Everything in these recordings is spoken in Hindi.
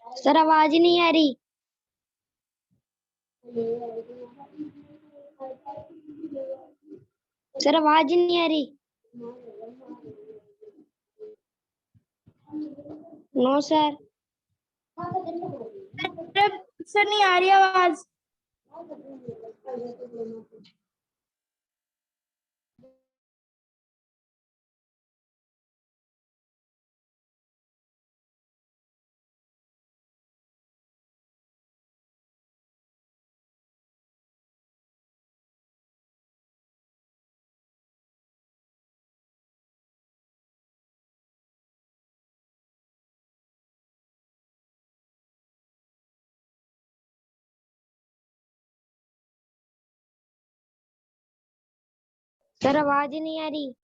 सर आवाज ही नहीं आ रही। सर आवाज ही नहीं आ रही। No sir. सर नहीं आ रही आवाज। सर आवाज ही नहीं आ रही।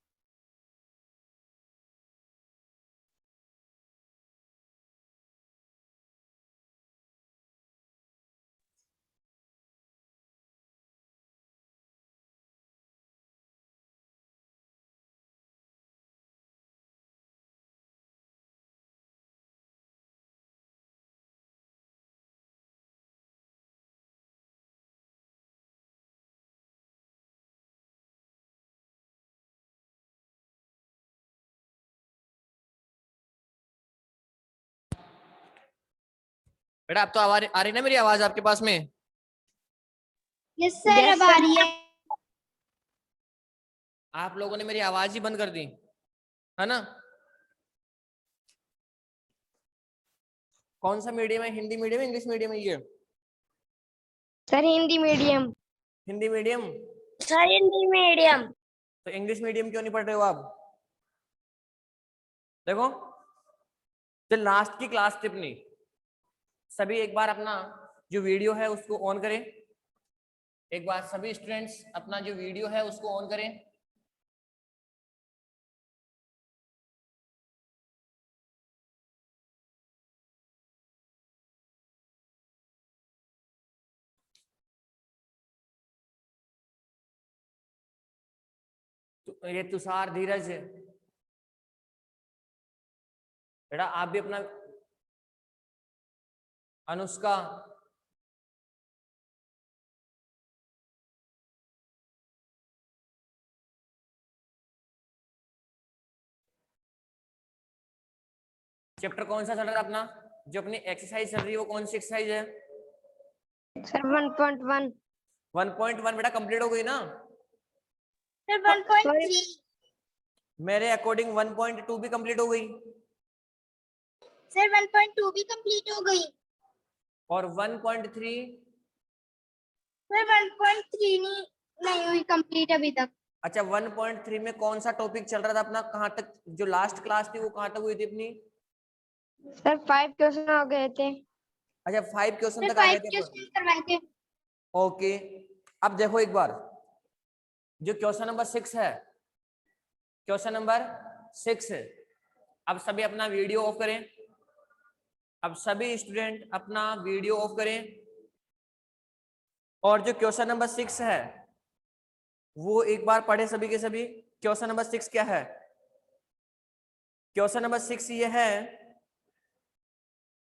बेटा अब तो आवाज आ रही ना मेरी आवाज आपके पास में? यस सर, अब आ रही है। आप लोगों ने मेरी आवाज ही बंद कर दी है ना? कौन सा मीडियम है? हिंदी मीडियम है, इंग्लिश मीडियम है ये? Sir Hindi medium. Hindi medium. Sir Hindi medium. तो इंग्लिश मीडियम क्यों नहीं पढ़ रहे हो आप? देखो, तो लास्ट की क्लास टिप्पणी, सभी एक बार अपना जो वीडियो है उसको ऑन करें। एक बार सभी स्टूडेंट्स अपना जो वीडियो है उसको ऑन करें। तो ये तुषार, धीरज, बेटा आप भी अपना, अनुष्का, चैप्टर कौन सा चल रहा है अपना? जो अपनी एक्सरसाइज चल रही है वो कौन सी एक्सरसाइज है? सर 1.1। 1.1 बेटा कंप्लीट हो गई ना? सर 1.3। मेरे अकॉर्डिंग 1.2 भी कंप्लीट हो गई सर 1.2 भी कंप्लीट हो गई। और 1.3? सर 1.3 नहीं हुई कंप्लीट अभी तक। अच्छा, 1.3 में कौन सा टॉपिक चल रहा था अपना? कहाँ तक जो लास्ट क्लास थी वो कहाँ तक हुई थी अपनी? सर 5 क्वेश्चन हो गए थे। अच्छा, 5 क्वेश्चन सर तक आ 5 गए थे अपन। क्वेश्चन करवाए थे। ओके, अब देखो एक बार, जो क्वेश्चन नंबर 6 है, क्वेश्चन नंबर 6 है। अब सभी अपना वीडियो ऑफ करें। अब सभी स्टूडेंट अपना वीडियो ऑफ करें और जो क्वेश्चन नंबर 6 है वो एक बार पढ़े सभी के सभी। क्वेश्चन नंबर 6 क्या है? क्वेश्चन नंबर 6 ये है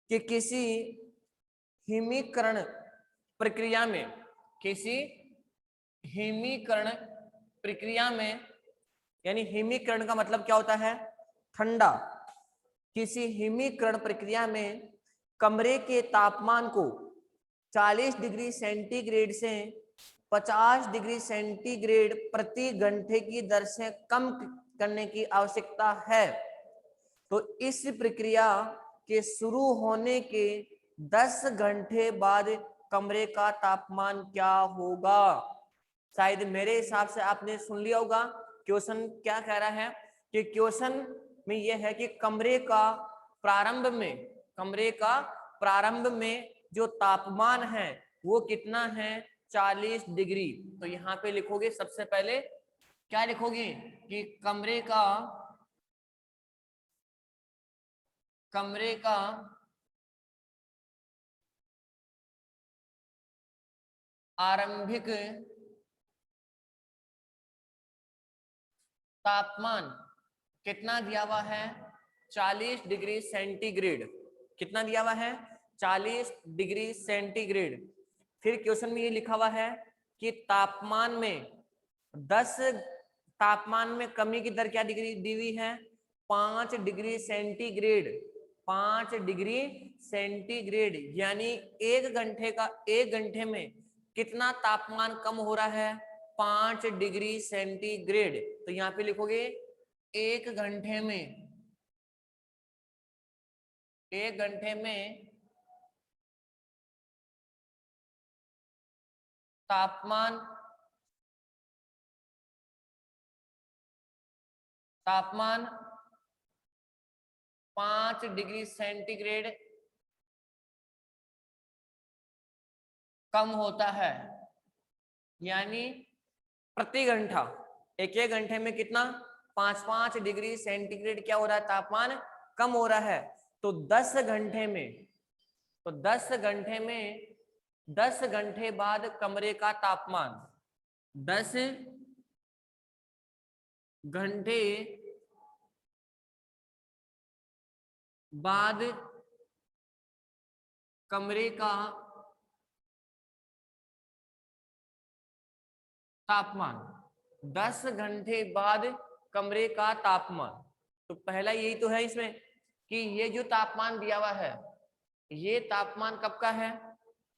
कि किसी हिमीकरण प्रक्रिया में, किसी हिमीकरण प्रक्रिया में, यानी हिमीकरण का मतलब क्या होता है? ठंडा। किसी हिमीकरण प्रक्रिया में कमरे के तापमान को 40 डिग्री सेंटीग्रेड से 50 डिग्री सेंटीग्रेड प्रति घंटे की दर से कम करने की आवश्यकता है। तो इस प्रक्रिया के शुरू होने के 10 घंटे बाद कमरे का तापमान क्या होगा? शायद मेरे हिसाब से आपने सुन लिया होगा क्वेश्चन क्या कह रहा है। कि क्वेश्चन में यह है कि कमरे का प्रारंभ में जो तापमान है वो कितना है? 40 डिग्री। तो यहाँ पे लिखोगे सबसे पहले क्या लिखोगे? कि कमरे का आरंभिक तापमान कितना दिया हुआ है? 40 डिग्री सेंटीग्रेड। कितना दिया हुआ है? 40 डिग्री सेंटीग्रेड। फिर क्वेश्चन में ये लिखा हुआ है कि तापमान में कमी की दर क्या दी हुई है, 5 डिग्री सेंटीग्रेड। 5 डिग्री सेंटीग्रेड यानी एक घंटे में कितना तापमान कम हो रहा है, 5 डिग्री सेंटीग्रेड। तो यहाँ पे लिखोगे एक घंटे में तापमान 5 डिग्री सेंटीग्रेड कम होता है। यानी प्रति घंटा, एक घंटे में कितना, 5 डिग्री सेंटीग्रेड क्या हो रहा है, तापमान कम हो रहा है। तो 10 घंटे बाद कमरे का तापमान, 10 घंटे बाद कमरे का तापमान, 10 घंटे बाद कमरे का तापमान। तो पहला यही तो है इसमें कि ये जो तापमान दिया हुआ है, ये तापमान कब का है,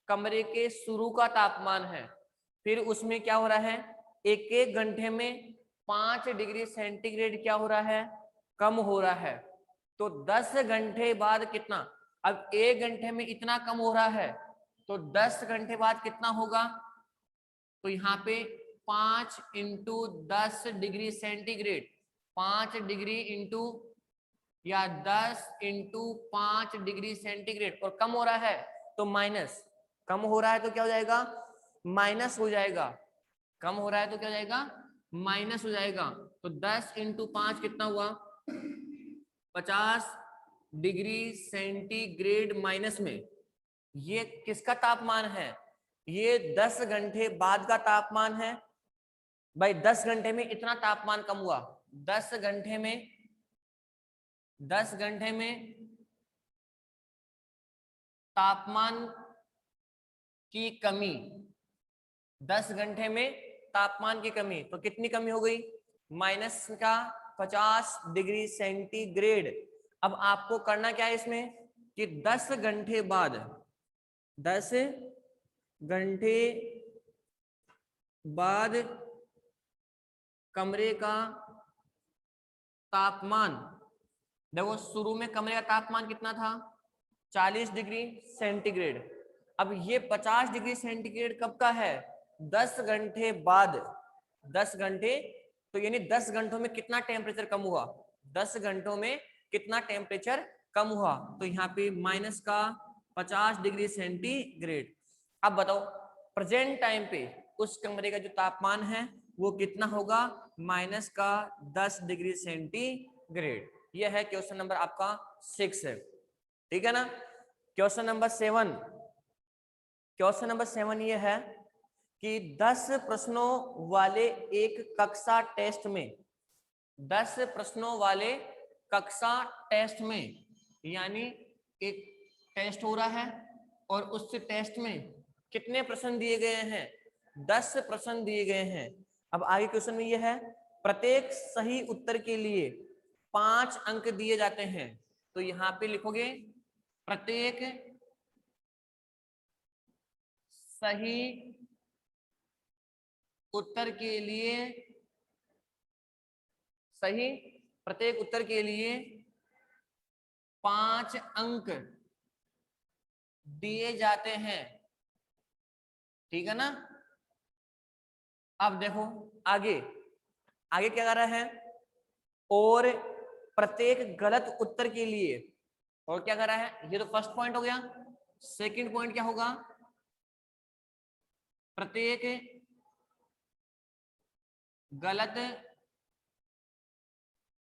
कमरे के शुरू का तापमान है। फिर उसमें क्या हो रहा है, एक घंटे में 5 डिग्री सेंटीग्रेड क्या हो रहा है, कम हो रहा है। तो 10 घंटे बाद कितना, अब एक घंटे में इतना कम हो रहा है तो 10 घंटे बाद कितना होगा, तो यहाँ पे 5 into 10 degree centigrade, 5 degree into या 10 इंटू 5 डिग्री सेंटीग्रेड, और कम हो रहा है तो माइनस, कम हो रहा है तो क्या हो जाएगा, माइनस हो जाएगा, कम हो रहा है तो क्या हो जाएगा, माइनस हो जाएगा। तो 10 इंटू 5 कितना हुआ, 50 डिग्री सेंटीग्रेड माइनस में। ये किसका तापमान है, ये 10 घंटे बाद का तापमान है। भाई 10 घंटे में इतना तापमान कम हुआ, 10 घंटे में तापमान की कमी, 10 घंटे में तापमान की कमी, तो कितनी कमी हो गई, माइनस का 50 डिग्री सेंटीग्रेड। अब आपको करना क्या है इसमें कि 10 घंटे बाद कमरे का तापमान, देखो शुरू में कमरे का तापमान कितना था, 40 डिग्री सेंटीग्रेड। अब ये 50 डिग्री सेंटीग्रेड कब का है, 10 घंटे बाद। 10 घंटे तो यानी 10 घंटों में कितना टेम्परेचर कम हुआ, 10 घंटों में कितना टेम्परेचर कम हुआ, तो यहाँ पे माइनस का 50 डिग्री सेंटीग्रेड। अब बताओ प्रेजेंट टाइम पे उस कमरे का जो तापमान है वो कितना होगा, माइनस का 10 डिग्री सेंटीग्रेड। यह है क्वेश्चन नंबर आपका 6 है, ठीक है ना। क्वेश्चन नंबर 7 ये है कि 10 प्रश्नों वाले एक कक्षा टेस्ट में, 10 प्रश्नों वाले कक्षा टेस्ट में, यानी एक टेस्ट हो रहा है और उस टेस्ट में कितने प्रश्न दिए गए हैं, 10 प्रश्न दिए गए हैं। अब आगे क्वेश्चन में यह है प्रत्येक सही उत्तर के लिए 5 अंक दिए जाते हैं। तो यहां पे लिखोगे प्रत्येक सही उत्तर के लिए, प्रत्येक उत्तर के लिए 5 अंक दिए जाते हैं, ठीक है ना। अब देखो आगे क्या कर रहा है, और प्रत्येक गलत उत्तर के लिए, और क्या कर रहा है, ये तो फर्स्ट पॉइंट हो गया। सेकंड पॉइंट क्या होगा, प्रत्येक गलत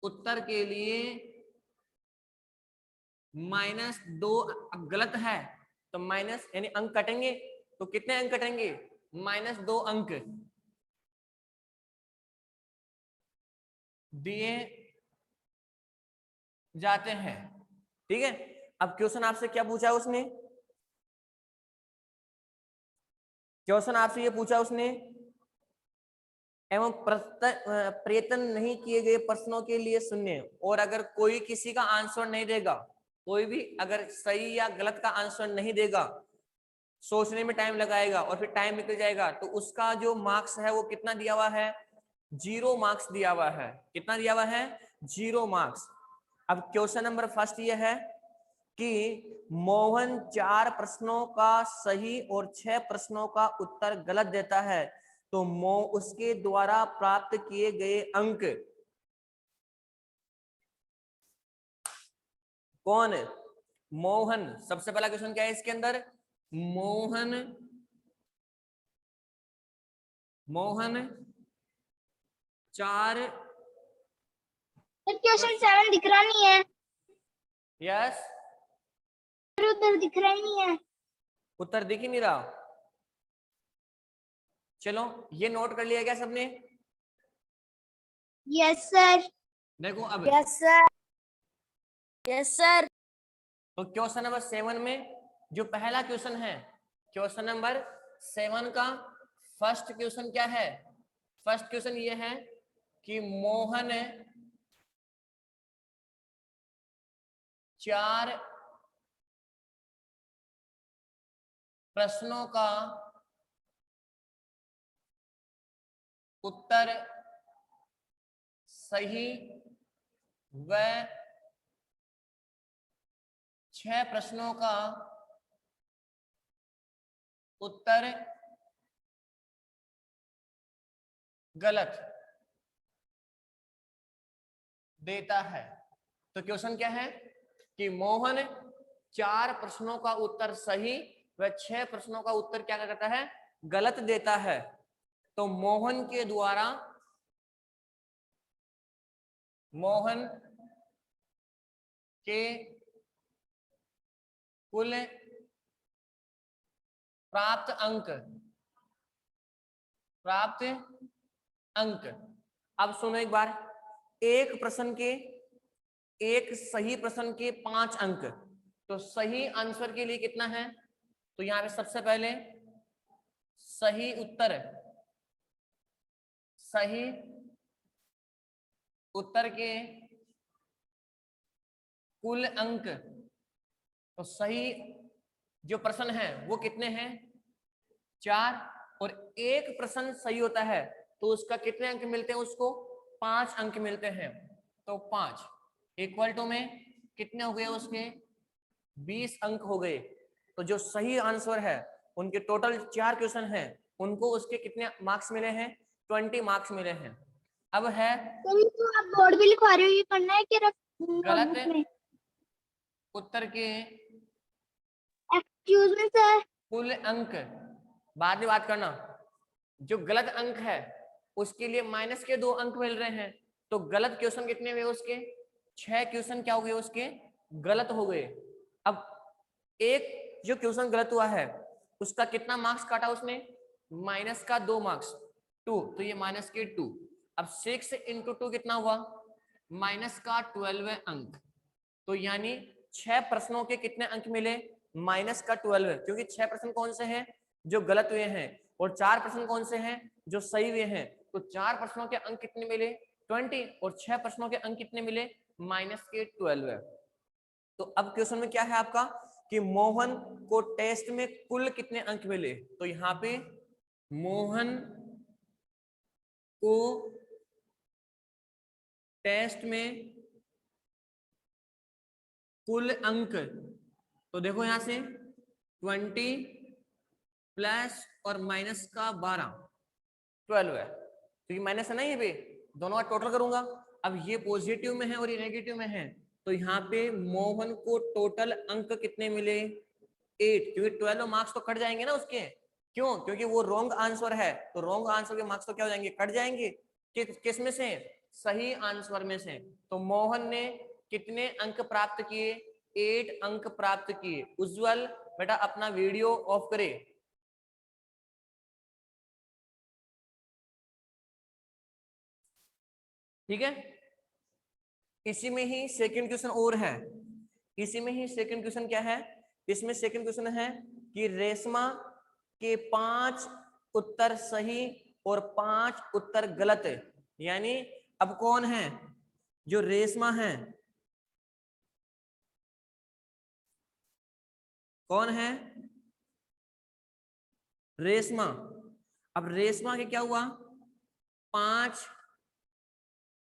उत्तर के लिए -2, अब गलत है तो माइनस यानी अंक कटेंगे, तो कितने अंक कटेंगे, -2 अंक दिए जाते हैं, ठीक है। अब क्वेश्चन आपसे क्या पूछा है उसने क्वेश्चन आपसे ये पूछा उसने, एवं प्रयत्न नहीं किए गए प्रश्नों के लिए शून्य। और अगर कोई किसी का आंसर नहीं देगा, कोई भी अगर सही या गलत का आंसर नहीं देगा, सोचने में टाइम लगाएगा और फिर टाइम निकल जाएगा, तो उसका जो मार्क्स है वो कितना दिया हुआ है? 0 मार्क्स दिया हुआ है। कितना दिया हुआ है? 0 मार्क्स। अब क्वेश्चन नंबर फर्स्ट ये है कि मोहन 4 प्रश्नों का सही और 6 प्रश्नों का उत्तर गलत देता है, तो उसके द्वारा प्राप्त किए गए अंक कौन? मोहन। सबसे पहला क्वेश्चन क्या है इसके अंदर? मोहन 4। क्वेश्चन 7 दिख रहा नहीं है। यस, उधर दिख रहा ही नहीं है। उत्तर दिख ही नहीं रहा। चलो ये नोट कर लिया क्या सबने? Yes sir. देखो अब यस सर, यस सर। तो क्वेश्चन नंबर 7 में जो पहला क्वेश्चन है, क्वेश्चन नंबर 7 का फर्स्ट क्वेश्चन क्या है? फर्स्ट क्वेश्चन ये है कि मोहन 4 प्रश्नों का उत्तर सही व 6 प्रश्नों का उत्तर गलत देता है। तो क्वेश्चन क्या है कि मोहन 4 प्रश्नों का उत्तर सही व 6 प्रश्नों का उत्तर क्या करता है? गलत देता है। तो मोहन के कुल प्राप्त अंक। अब सुनो एक बार, एक सही प्रश्न के 5 अंक। तो सही आंसर के लिए कितना है? तो यहां पे सबसे पहले सही उत्तर के कुल अंक। तो सही जो प्रश्न है वो कितने हैं? 4। और एक प्रश्न सही होता है तो उसका कितने अंक मिलते हैं? उसको 5 अंक मिलते हैं। तो 5 इक्वल टू में कितने हो गए उसके? 20 अंक हो गए। तो जो सही आंसर है, उनके टोटल 4 क्वेश्चन हैं, उनको उसके कितने मार्क्स मिले हैं? 20 मार्क्स मिले हैं। अब है तो आप बोर्ड भी लिखवा रहे हो, ये करना है कि गलत नोटबुक में? उत्तर के एक्सक्यूज मी सर। कुल अंक। बाद में बात करना। जो गलत अंक है उसके लिए माइनस के 2 अंक मिल रहे हैं। तो गलत क्वेश्चन कितने हुए उसके? 6 क्वेश्चन क्या हो गए उसके? गलत हो गए। अब एक जो क्वेश्चन गलत हुआ है उसका कितना मार्क्स काटा उसने? माइनस का 2 मार्क्स, 2। तो ये माइनस के 2। अब 6 इंटू 2 कितना हुआ? माइनस का 12 अंक। तो यानी 6 प्रश्नों के कितने अंक मिले? माइनस का 12। क्योंकि 6 प्रश्न कौन से हैं? जो गलत हुए हैं। और 4 प्रश्न कौन से हैं? जो सही हुए हैं। तो 4 प्रश्नों के अंक कितने मिले? 20। और 6 प्रश्नों के अंक कितने मिले? माइनस के 12। तो अब क्वेश्चन में क्या है आपका कि मोहन को टेस्ट में कुल कितने अंक मिले? तो यहां पे मोहन को टेस्ट में कुल अंक, तो देखो यहां से 20 प्लस और माइनस का 12, 12 है। क्योंकि माइनस है ना, ये पे दोनों का टोटल करूंगा। अब ये पॉजिटिव में है और ये नेगेटिव में है। तो यहाँ पे मोहन को टोटल अंक कितने मिले? 8। क्योंकि 12 मार्क्स तो कट जाएंगे ना उसके। क्यों? क्योंकि वो रॉन्ग आंसर है। तो रॉन्ग आंसर के मार्क्स तो क्या हो जाएंगे? कट जाएंगे। किस में से? सही आंसर में से। तो मोहन ने कितने अंक प्राप्त किए? 8 अंक प्राप्त किए। उज्जवल बेटा अपना वीडियो ऑफ करे। ठीक है। इसी में ही सेकंड क्वेश्चन और है। इसी में ही सेकंड क्वेश्चन क्या है? इसमें सेकंड क्वेश्चन है कि रेशमा के 5 उत्तर सही और 5 उत्तर गलत, यानी अब कौन है, जो रेशमा है, कौन है, रेशमा। अब रेशमा के क्या हुआ, 5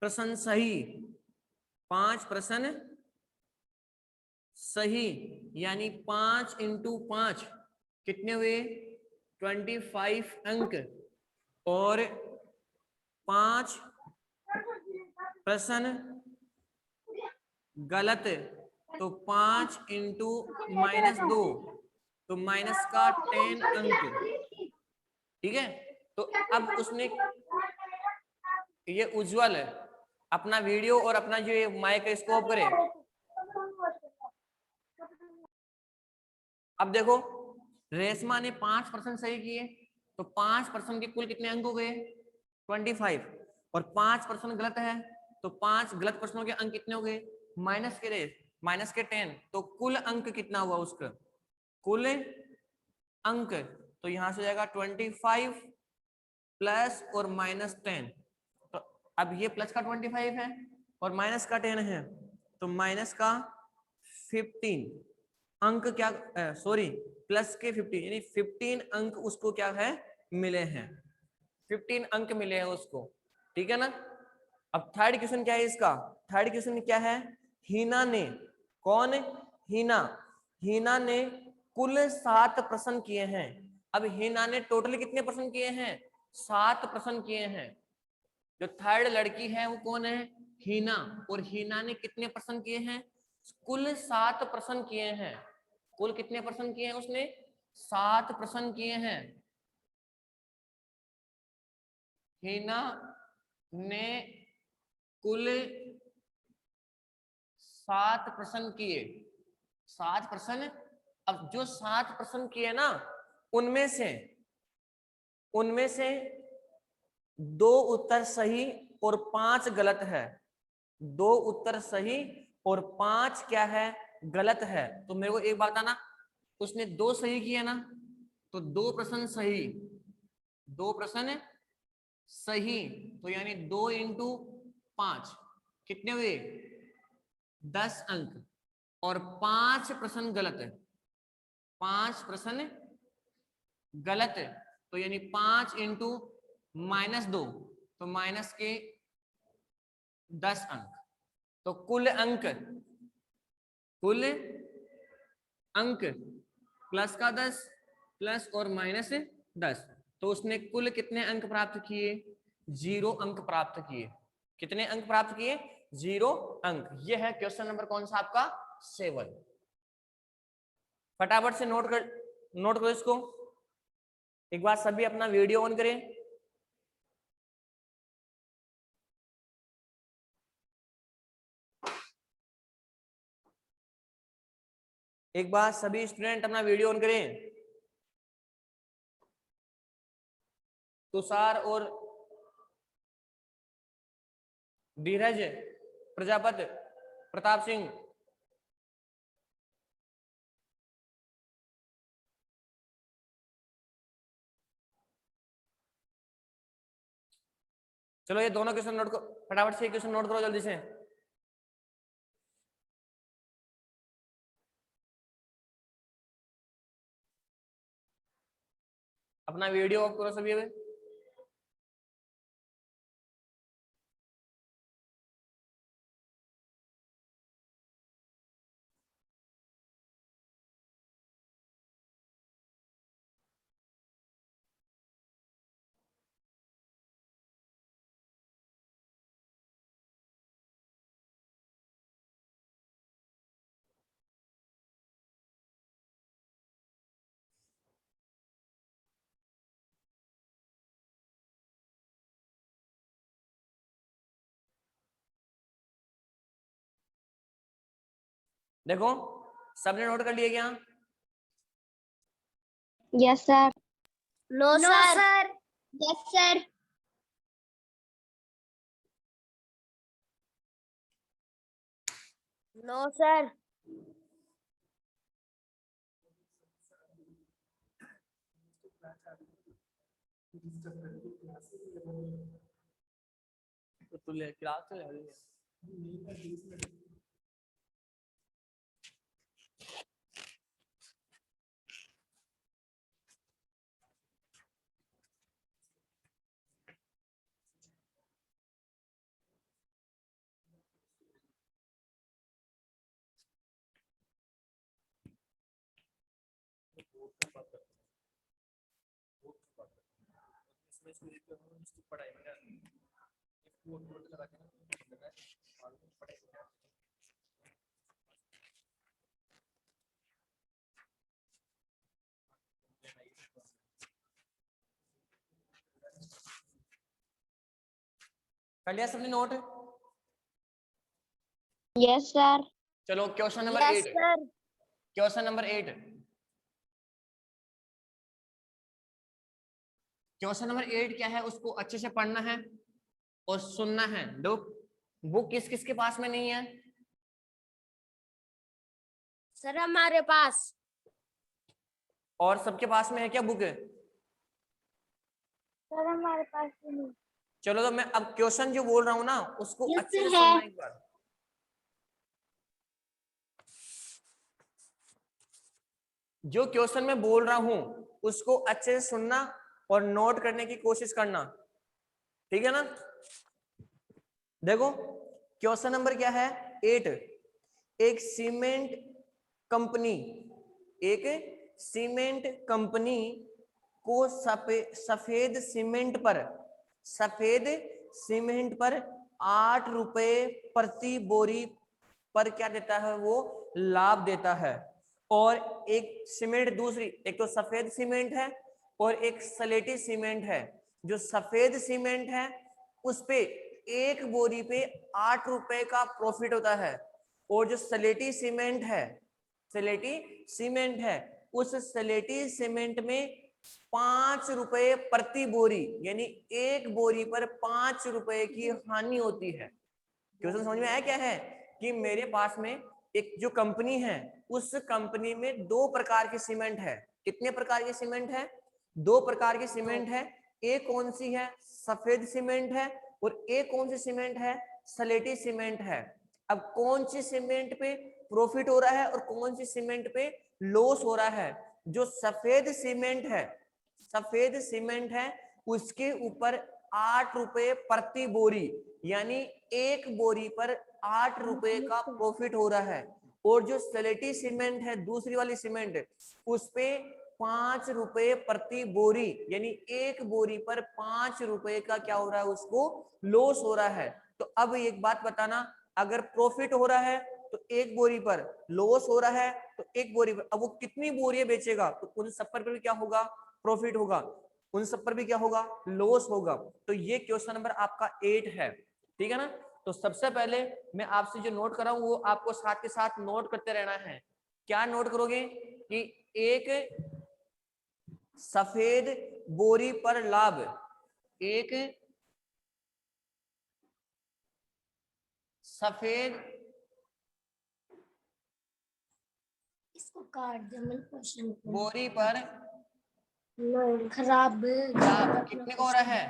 प्रश्न सही, 5 प्रश्न सही, यानी 5 इंटू 5 कितने हुए, 25 अंक, और 5 प्रश्न गलत, तो 5 इंटू -2, तो माइनस का 10 अंक। ठीक है, तो अब उसने, ये उज्जवल अपना वीडियो और अपना जो माइक है इसको ऑफ करे। अब देखो, रेशमा ने 5% सही किए, तो 5% के कुल कितने अंक हो गए, 25, और 5% गलत है, तो 5 गलत प्रश्नों के अंक कितने हो गए, माइनस के 10, तो कुल अंक कितना हुआ उसका, कुल अंक, तो यहां से जाएगा 25 प्लस और -10, तो अब ये प्लस का 25 है और माइनस का 10 है, तो माइनस का 15 अंक, क्या सॉरी प्लस के 15, यानी 15 अंक उसको क्या है, मिले हैं, 15 अंक मिले हैं उसको। ठीक है ना। अब थर्ड क्वेश्चन क्या है इसका, थर्ड क्वेश्चन क्या है, हीना ने, कौन, हीना ने कुल 7 प्रश्न किए हैं। अब हीना ने टोटल कितने प्रश्न किए हैं, 7 प्रश्न किए हैं। जो थर्ड लड़की है वो कौन है, हीना, और हीना ने कितने प्रश्न किए हैं, कुल 7 प्रश्न किए हैं। कुल कितने प्रश्न किए हैं उसने, 7 प्रश्न किए हैं। हीना ने कुल 7 प्रश्न किए, 7 प्रश्न। अब जो 7 प्रश्न किए ना, उनमें से 2 उत्तर सही और 5 गलत है, 2 उत्तर सही और 5 क्या है, गलत है। तो मेरे को एक बात बताना, उसने 2 सही किए ना, तो 2 प्रश्न सही, 2 प्रश्न सही, तो यानी 2 इंटू 5 कितने हुए, 10 अंक, और 5 प्रश्न गलत है, 5 प्रश्न गलत है, तो यानी 5 इंटू -2, तो माइनस के 10 अंक, तो कुल अंक प्लस का 10 प्लस और -10, तो उसने कुल कितने अंक प्राप्त किए, 0 अंक प्राप्त किए। कितने अंक प्राप्त किए, 0 अंक। यह है क्वेश्चन नंबर कौन सा आपका, 7। फटाफट से नोट करो इसको। एक बार सभी अपना वीडियो ऑन करें। एक बार सभी स्टूडेंट अपना वीडियो ऑन करें। तुषार और धीरज, प्रजापति, प्रताप सिंह, चलो ये दोनों क्वेश्चन नोट करो फटाफट से, क्वेश्चन नोट करो जल्दी से। अपना वीडियो ऑफ करो सभी अभी। देखो सबने नोट कर लिया क्या, Yes, sir. No No, sir. sir. Yes, sir. No sir. तो तू ले क्लास चले आ रही है। कर लिया सबने नोट? Yes, sir. चलो question number Yes, 8। sir. Question number 8। Question number 8 क्या है, उसको अच्छे से पढ़ना है और सुनना है। दो बुक किस किस के पास में नहीं है? सर हमारे पास। और सबके पास में है क्या बुक? सर हमारे पास नहीं। चलो तो मैं अब क्वेश्चन जो बोल रहा हूं ना उसको Yes, अच्छे से sir, सुनना है। एक बार। जो क्वेश्चन मैं बोल रहा हूं उसको अच्छे से सुनना और नोट करने की कोशिश करना, ठीक है ना? देखो क्वेश्चन नंबर क्या है 8। एक सीमेंट कंपनी को सफेद सीमेंट पर 8 रुपए प्रति बोरी पर क्या देता है, वो लाभ देता है। और एक सीमेंट दूसरी, एक तो सफेद सीमेंट है और एक सलेटी सीमेंट है। जो सफेद सीमेंट है उस पे एक बोरी पे 8 रुपए का प्रॉफिट होता है, और जो सलेटी सीमेंट है उस सलेटी सीमेंट में 5 रुपए प्रति बोरी, यानी एक बोरी पर 5 रुपए की हानि होती है। क्वेश्चन समझ में आया क्या है? कि मेरे पास में एक जो कंपनी है उस कंपनी में 2 प्रकार की सीमेंट है। कितने प्रकार की सीमेंट है? 2 प्रकार की सीमेंट है। एक कौन सी है? सफेद सीमेंट है। और एक कौन सी सीमेंट है? सलेटी सीमेंट है। अब कौन सी सीमेंट पे प्रॉफिट हो रहा है और कौन सी सीमेंट पे लॉस हो रहा है? जो सफेद सीमेंट है उसके ऊपर 8 रुपए प्रति बोरी, यानी एक बोरी पर 8 रुपए का प्रॉफिट हो रहा है। और जो सलेटी सीमेंट है दूसरी वाली सीमेंट, उस पे 5 रुपए प्रति बोरी, यानी एक बोरी पर 5 रुपए का क्या हो रहा है, उसको लॉस हो रहा है। तो अब एक बात बताना, अगर प्रॉफिट हो रहा है तो एक बोरी पर, लॉस हो रहा है तो एक बोरी पर, अब वो कितनी बोरियां बेचेगा तो उन सब पर भी क्या होगा? प्रॉफिट होगा। उन सब पर भी क्या होगा? लॉस होगा। तो ये क्वेश्चन नंबर आपका 8 है, ठीक है ना? तो सबसे पहले मैं आपसे जो नोट कर रहा हूं वो आपको साथ के साथ नोट करते रहना है। क्या नोट करोगे? कि एक सफेद बोरी पर लाभ, एक सफेद इसको काट दे, मैं क्वेश्चन बोरी पर खराब लाभ कितने का हो रहा है?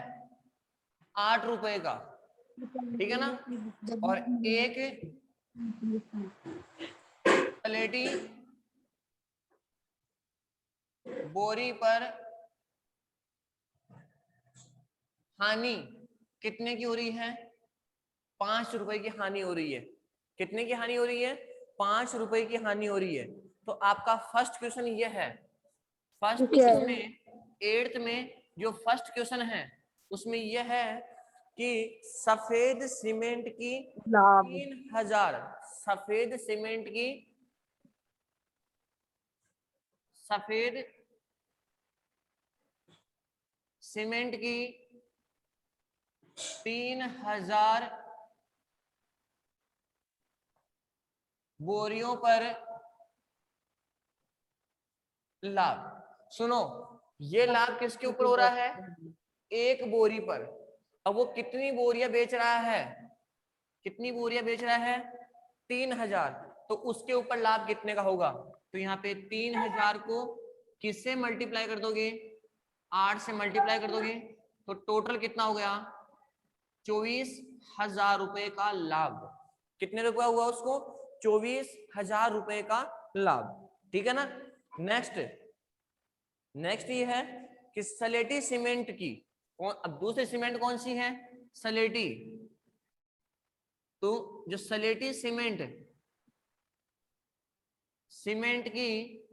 8 रुपए का, ठीक है ना? और एक सलेटी बोरी पर हानि कितने की हो रही है? 5 रुपए की हानि हो रही है। कितने की हानि हो रही है? 5 रुपए की हानि हो रही है। तो आपका फर्स्ट क्वेश्चन ये है। फर्स्ट क्वेश्चन में 8th में जो फर्स्ट क्वेश्चन है उसमें यह है कि सफेद सीमेंट की 3000 सफेद सीमेंट की 3000 बोरियों पर लाभ। सुनो, ये लाभ किसके ऊपर हो रहा है? एक बोरी पर। अब वो कितनी बोरियां बेच रहा है? कितनी बोरियां बेच रहा है? 3000। तो उसके ऊपर लाभ कितने का होगा? तो यहाँ पे 3000 को किससे मल्टीप्लाई कर दोगे? 8 से मल्टीप्लाई कर दोगे तो टोटल कितना हो गया? 24,000 रुपए का लाभ। कितने रुपया हुआ उसको? 24,000 रुपए का लाभ। ठीक है ना। नेक्स्ट ये है कि सलेटी सीमेंट की अब दूसरी सीमेंट कौन सी है? सलेटी। तो जो सलेटी सीमेंट की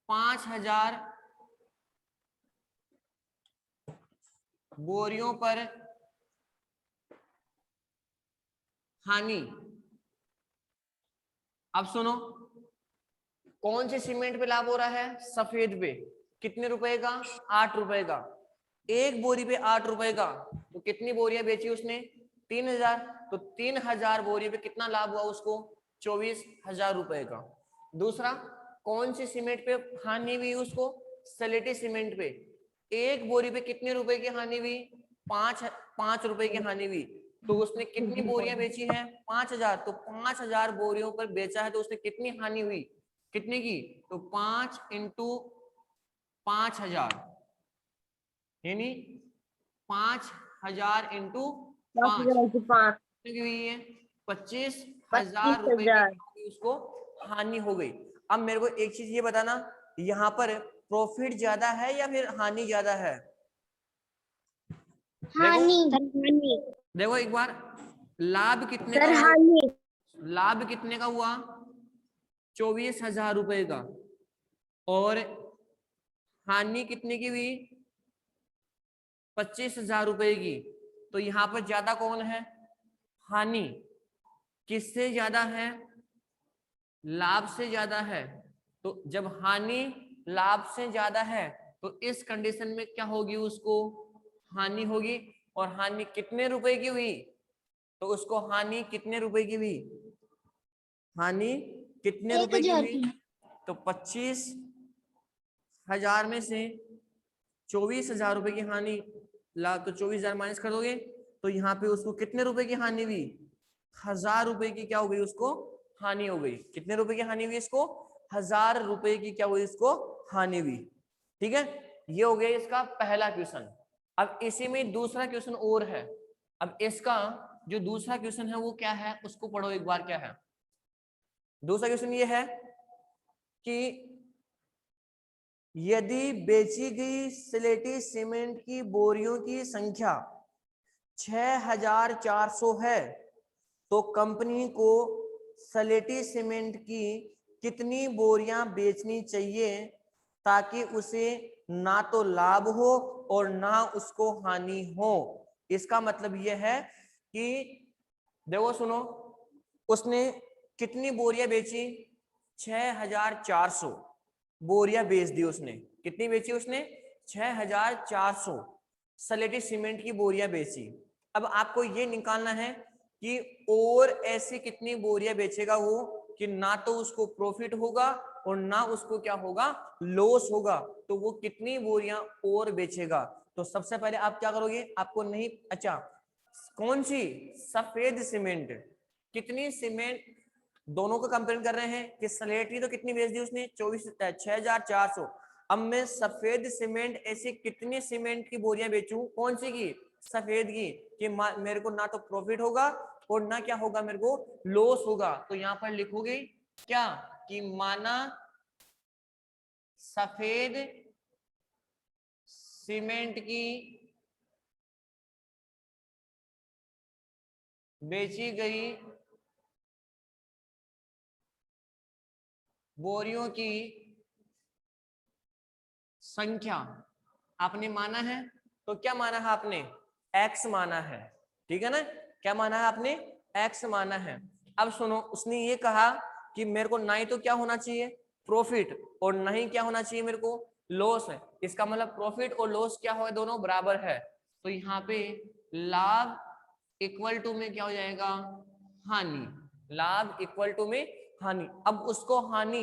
5,000 बोरियों पर हानि। अब सुनो, कौन से सीमेंट पे लाभ हो रहा है? सफेद पे। कितने रुपए का? 8 रुपए का। एक बोरी पे 8 रुपए का, तो कितनी बोरियां बेची उसने? 3,000। तो 3,000 बोरी पे कितना लाभ हुआ उसको? 24,000 रुपए का। दूसरा, कौन सी सीमेंट पे हानि हुई उसको? सलेटी सीमेंट पे। एक बोरी पे कितने रुपए की हानि हुई? 5 रुपए की हानि हुई। तो उसने कितनी बोरियां बेची हैं? 5,000। तो 5,000 बोरियों पर बेचा है तो उसने कितनी हानि हुई? कितने की? तो 5 इंटू 5,000 यानी 5,000 इंटू 5 की हुई है 25,000 रुपए की उसको हानि हो गई। अब मेरे को एक चीज ये बताना, यहाँ पर प्रॉफिट ज्यादा है या फिर हानि ज्यादा है? देखो एक बार, लाभ कितने का हुआ? लाभ कितने का हुआ? 24,000 रुपए का। और हानि कितने की हुई? 25,000 रुपए की। तो यहाँ पर ज्यादा कौन है? हानि। किससे ज्यादा है? लाभ से ज्यादा है। तो जब हानि लाभ से ज्यादा है तो इस कंडीशन में क्या होगी? उसको हानि होगी। और हानि कितने रुपए की हुई? तो उसको हानि कितने रुपए की हुई? हानि कितने रुपए की हुई? तो 25,000 में से 24,000 रुपए की हानि ला, तो 24,000 माइनस कर दोगे तो यहाँ पे उसको कितने रुपए की हानि हुई? 1,000 रुपए की क्या हो गई? उसको हानि हो गई। कितने रुपए की हानि हुई इसको? 1,000 रुपए की क्या हुई? इसको हानि हुई। ठीक है, ये हो गया इसका पहला क्वेश्चन। अब इसी में दूसरा क्वेश्चन और है। अब इसका जो दूसरा क्वेश्चन है वो क्या है उसको पढ़ो एक बार। क्या है दूसरा क्वेश्चन? ये है कि यदि बेची गई स्लेटी सीमेंट की बोरियों की संख्या 6,400 है तो कंपनी को स्लेटी सीमेंट की कितनी बोरियां बेचनी चाहिए ताकि उसे ना तो लाभ हो और ना उसको हानि हो? इसका मतलब यह है कि देखो सुनो, उसने कितनी बोरियां बेची? 6,400 बोरियां बेच दी उसने। कितनी बेची उसने? 6,400 स्लेटी सीमेंट की बोरियां बेची। अब आपको ये निकालना है कि और ऐसी कितनी बोरियां बेचेगा वो कि ना तो उसको प्रॉफिट होगा और ना उसको क्या होगा? लॉस होगा। तो वो कितनी बोरियां और बेचेगा? तो सबसे पहले आप क्या करोगे? आपको नहीं, अच्छा कौन सी? सफेद सीमेंट। कितनी सीमेंट? दोनों को कंपेयर कर रहे हैं कि स्लेटी तो कितनी बेच दी उसने? 6,400। अब मैं सफेद सीमेंट ऐसी कितनी सीमेंट की बोरियां बेचूं? कौन सी की? सफेद की। कि मेरे को ना तो प्रॉफिट होगा और ना क्या होगा? मेरे को लॉस होगा। तो यहां पर लिखोगे क्या कि माना सफेद सीमेंट की बेची गई बोरियों की संख्या आपने माना है। तो क्या माना है आपने? x माना है। ठीक है ना। क्या माना है आपने? x माना है। अब सुनो, उसने ये कहा कि मेरे को ना ही तो क्या होना चाहिए? प्रॉफिट, और ना ही क्या होना चाहिए मेरे को? लॉस है। इसका मतलब प्रॉफिट और लॉस क्या हो? दोनों बराबर है। तो यहाँ पे लाभ इक्वल टू में क्या हो जाएगा? हानि। लाभ इक्वल टू में हानि। अब उसको हानि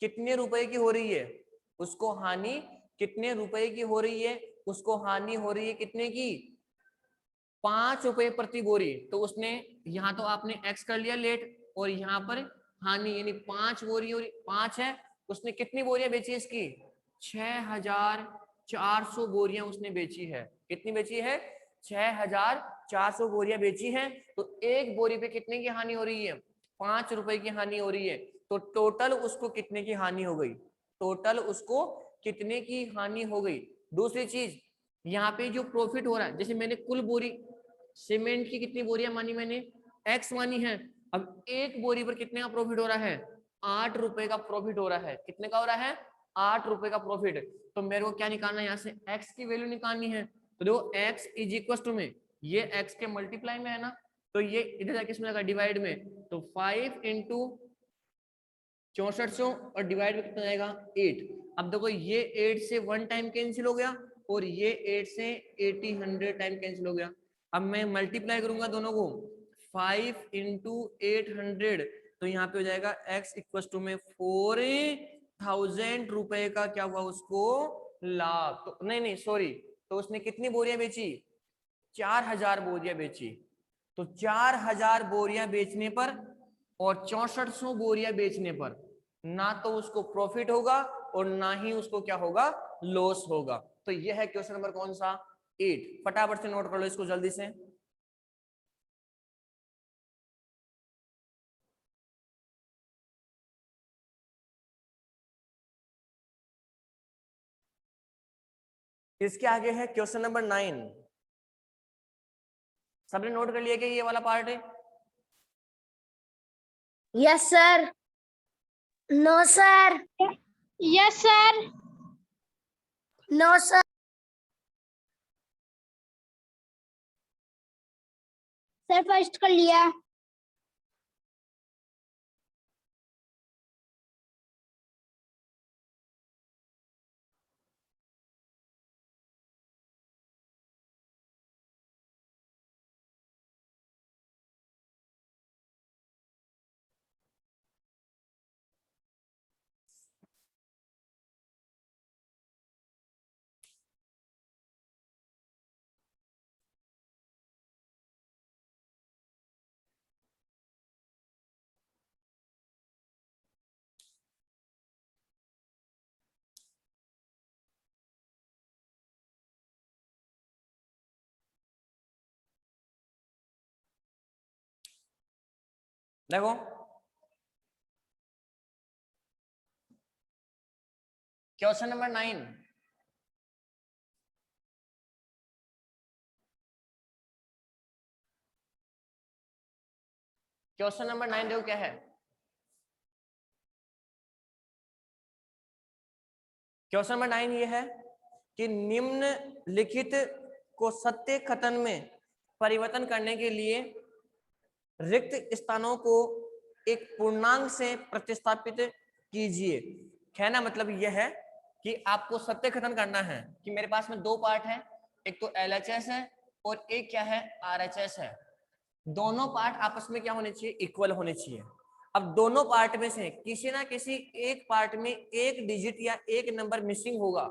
कितने रुपए की हो रही है? उसको हानि कितने रुपए की हो रही है? उसको हानि हो रही है कितने की? 5 रुपए प्रति बोरी। तो उसने यहाँ तो आपने x कर लिया लेट, और यहाँ पर हानि यानी 5 बोरी और 5 है। उसने कितनी बोरियां बेची इसकी? 6,400 बोरियां उसने बेची है। कितनी बेची है? 6,400 बोरियां बेची है। तो एक बोरी पे कितने की हानि हो रही है? 5 रुपए की हानि हो रही है। तो टोटल उसको कितने की हानि हो गई? टोटल उसको कितने की हानि हो गई? दूसरी चीज, यहाँ पे जो प्रॉफिट हो रहा है, जैसे मैंने कुल बोरी सीमेंट की कितनी बोरियां मानी? मैंने एक्स मानी है। अब एक बोरी पर कितने का प्रॉफिट हो रहा है? 8 रुपए का प्रॉफिट हो रहा है। कितने का हो रहा है? 8 रुपए का प्रॉफिट। तो मेरे को क्या निकालना है? यहाँ से एक्स की वैल्यू निकालनी है। तो देखो एक्स इज इक्वल टू में, ये एक्स के मल्टीप्लाई में है ना, तो ये इधर जाके इसमें लगा डिवाइड में। तो 5 इंटू 6400 और डिवाइड में कितना जाएगा? 8। अब देखो ये 8 से 1 टाइम कैंसिल हो गया और ये 8 से 80 टाइम कैंसिल हो गया। अब मैं मल्टीप्लाई करूंगा दोनों को, 5 इंटू 800, तो यहाँ पे हो जाएगा x इक्वल टू में 4,000 रुपए का क्या हुआ उसको? लाभ। तो नहीं सॉरी, तो उसने कितनी बोरियां बेची? 4,000 बोरियां बेची। तो 4,000 बोरियां बेचने पर और 6400 बोरियां बेचने पर ना तो उसको प्रॉफिट होगा और ना ही उसको क्या होगा? लॉस होगा। तो यह है क्वेश्चन नंबर कौन सा? 8। फटाफट से नोट कर लो इसको जल्दी से। इसके आगे है क्वेश्चन नंबर 9। सबने नोट कर लिया कि ये वाला पार्ट है? Yes sir. No sir. Yes sir. No sir. Sir first कर लिया। देखो क्वेश्चन नंबर 9, क्वेश्चन नंबर 9 देखो क्या है। क्वेश्चन नंबर 9 ये है कि निम्नलिखित को सत्य कथन में परिवर्तन करने के लिए रिक्त स्थानों को एक पूर्णांक से प्रतिस्थापित कीजिए। कहना मतलब यह है कि आपको सत्य कथन करना है कि मेरे पास में दो पार्ट है, एक तो LHS है और एक क्या है? RHS है। दोनों पार्ट आपस में क्या होने चाहिए? इक्वल होने चाहिए। अब दोनों पार्ट में से किसी ना किसी एक पार्ट में एक डिजिट या एक नंबर मिसिंग होगा,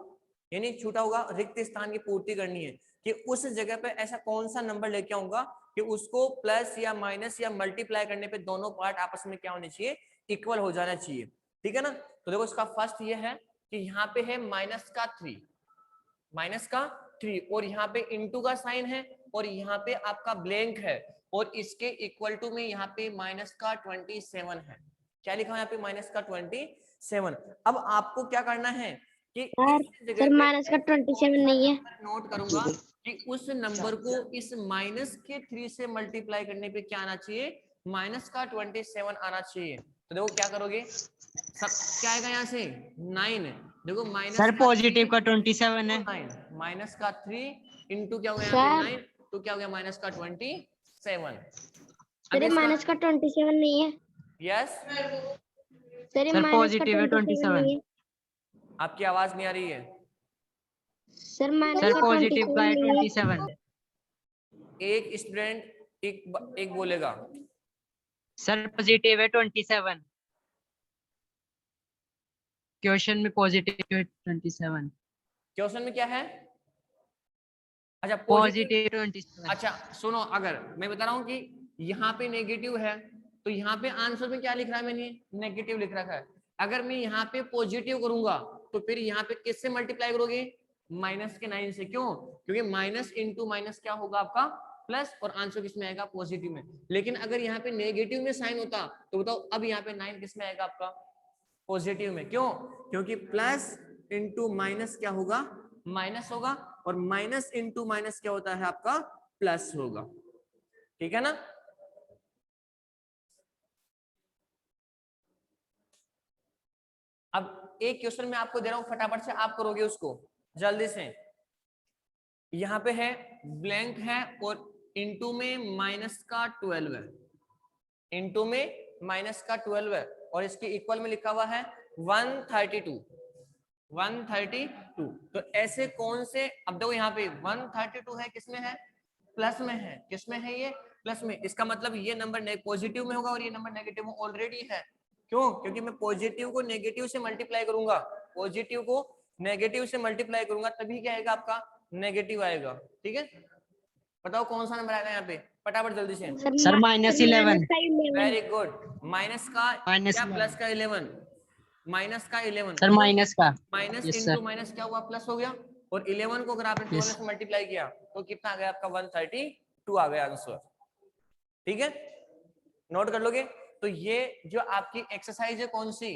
यानी छूटा होगा, रिक्त स्थान की पूर्ति करनी है कि उस जगह पे ऐसा कौन सा नंबर लेके आऊंगा कि उसको प्लस या माइनस या मल्टीप्लाई करने पे दोनों पार्ट आपस में क्या होने चाहिए? इक्वल हो जाना चाहिए। ठीक है ना? तो देखो इसका फर्स्ट ये है कि यहाँ पे है माइनस का 3 और यहाँ पे इंटू का साइन है और यहाँ पे आपका ब्लैंक है और इसके इक्वल टू में यहाँ पे माइनस का 27 है। क्या लिखा है यहाँ पे? माइनस का 27। अब आपको क्या करना है कि इस जगह पे माइनस का 27 नहीं है। नोट करूंगा कि उस नंबर को इस माइनस के 3 से मल्टीप्लाई करने पे क्या आना चाहिए? माइनस का 27 आना चाहिए। तो देखो क्या करोगे, सब क्या आएगा यहाँ से? 9। देखो माइनस सर पॉजिटिव का 27 है। 9 माइनस का 3 इंटू क्या हो गया यहाँ पे 9, तो क्या हो गया? माइनस का 27। सर माइनस का 27 नहीं है। यस सर पॉजिटिव है 27। आपकी आवाज नहीं आ रही है। सर पॉजिटिव का है 27। एक स्टूडेंट एक बोलेगा। सर पॉजिटिव है 27। क्वेश्चन में पॉजिटिव 27। क्वेश्चन में क्या है? अच्छा पॉजिटिव 27। अच्छा सुनो, अगर मैं बता रहा हूँ कि यहाँ पे नेगेटिव है तो यहाँ पे आंसर में क्या लिख रहा है? मैंने नेगेटिव लिख रखा है। अगर मैं यहाँ पे पॉजिटिव करूंगा तो फिर यहाँ पे किससे मल्टीप्लाई करोगे? माइनस के 9 से। क्यों? क्योंकि माइनस इंटू माइनस क्या होगा आपका? प्लस, और आंसर किसमें आएगा? पॉजिटिव में। लेकिन अगर यहाँ पे नेगेटिव में साइन होता तो बताओ अब यहाँ पे 9 किसमें आएगा आपका? पॉजिटिव में। क्यों? क्योंकि प्लस इंटू माइनस क्या होगा? माइनस होगा, और माइनस इंटू माइनस क्या होता है आपका? प्लस होगा। ठीक है ना? अब एक क्वेश्चन मैं आपको दे रहा हूं, फटाफट से आप करोगे उसको जल्दी से। यहाँ पे है ब्लैंक है और इंटू में माइनस का 12 है, इंटू में माइनस का 12 है, और इसके इक्वल में लिखा हुआ है 132। 132। तो ऐसे कौन से, अब देखो यहाँ पे 132 है, किसमें है? प्लस में है। किसमें है ये? प्लस में। इसका मतलब ये नंबर पॉजिटिव में होगा और ये नंबर नेगेटिव में ऑलरेडी है। क्यों? क्योंकि मैं पॉजिटिव को नेगेटिव से मल्टीप्लाई करूंगा, पॉजिटिव को नेगेटिव से मल्टीप्लाई करूंगा, तभी क्या आएगा आपका? नेगेटिव आएगा। ठीक है, बताओ कौन सा नंबर आएगा यहाँ पे? फटाफट जल्दी से। सर -11। Very good. माइनस का क्या? प्लस -11 का 11। माइनस का 11 सर, मतलब माइनस का। Minus yes into sir. Minus क्या हुआ? प्लस हो गया। और 11 को अगर आपने 12 यस। से मल्टीप्लाई किया तो कितना आ गया आपका? 132 आ गया आंसर। ठीक है, नोट कर लोगे? तो ये जो आपकी एक्सरसाइज है कौन सी?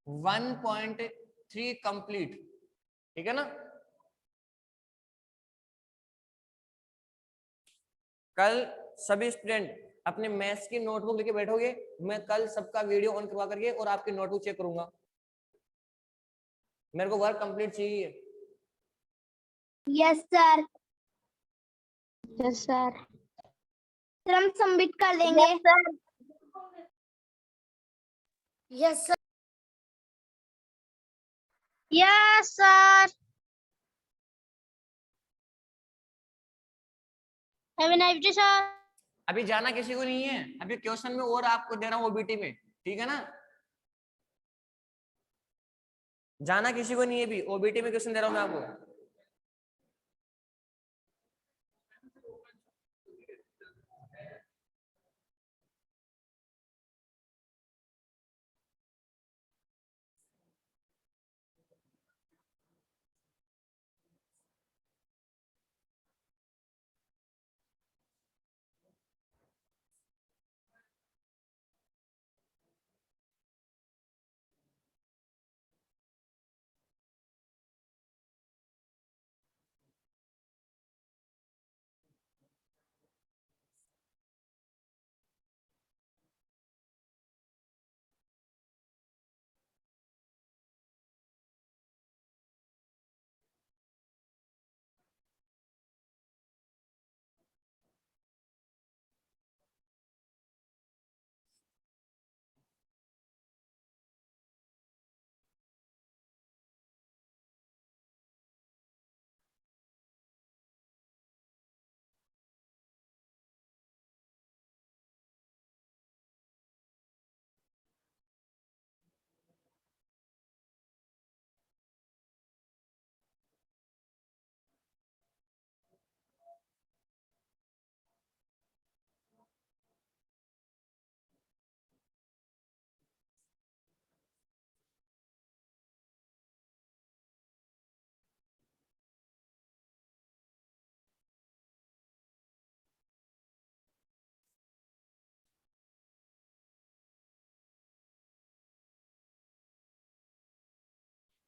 1.3 कंप्लीट। ठीक है ना? कल सभी स्टूडेंट अपने मैथ्स की नोटबुक लेके बैठोगे, मैं कल सबका वीडियो ऑन करवा करके और आपकी नोटबुक चेक करूंगा। मेरे को वर्क कंप्लीट चाहिए। Yes sir. Yes sir. Sir हम सबमिट कर देंगे। Yes sir. Yes sir. Have a nice day sir. अभी जाना किसी को नहीं है, अभी क्वेश्चन में और आपको दे रहा हूँ ओबीटी में। ठीक है ना? जाना किसी को नहीं है, भी ओबीटी में क्वेश्चन दे रहा हूँ मैं आपको।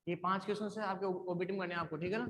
ये 5 क्वेश्चन से आपके ओबीटी में करने हैं आपको। ठीक है ना?